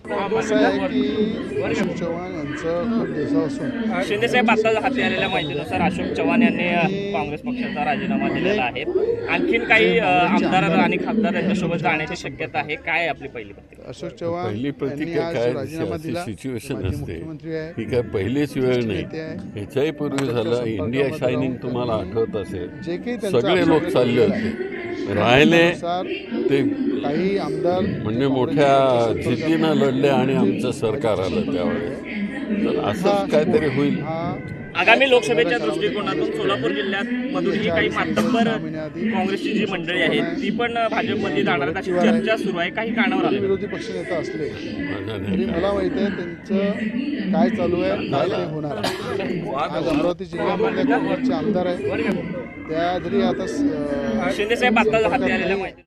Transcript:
असं आहे की अशोक चव्हाण यांचं खूप दिवसापासून शिंदेसाहेब आता हाती आलेल्या माहितीनुसार अशोक चव्हाण यांनी काँग्रेस पक्षाचा राजीनामा दिलेला आहे. आणखीन काही आमदार आणि खासदार यांच्यासोबत जाण्याची शक्यता आहे. काय आहे आपली पहिली प्रतिक्रिया? अशोक चव्हाण पहिली यांनी प्रतिक्रिया आज काय राजीनामा दिला. सिच्युएशन माजी असते मुख्यमंत्री आहे, ही काय पहिलीच वेळ नाही. नेते आहे. ह्याच्याही पूर्वी झालं इंडिया शायनिंग तुम्हाला आठवत असेल. जे काही त्यांचा सगळे लोक चालले होते राहिले त्यानुसार ते काही आमदार म्हणजे मोठ्या जिद्दीनं लढले आणि आमचं सरकार आलं त्यावेळेस. तर असंच काहीतरी होईल. आगामी लोकसभेच्या दृष्टिकोनातून सोलापूर जिल्ह्यात मधूनही काही मातब्बर काँग्रेसची जी मंडळी आहे ती पण भाजपमध्ये जाणार आहेत अशी चर्चा सुरू आहे. काही कारणावर आले विरोधी पक्षनेता असले तरी मला माहिती आहे त्यांचं काय चालू आहे, काय ते होणार आहे. आज अमरावती जिल्ह्यामधले काँग्रेसचे आमदार आहेत त्या जरी आता शिंदेसाहेब आता हाती आलेल्या माहिती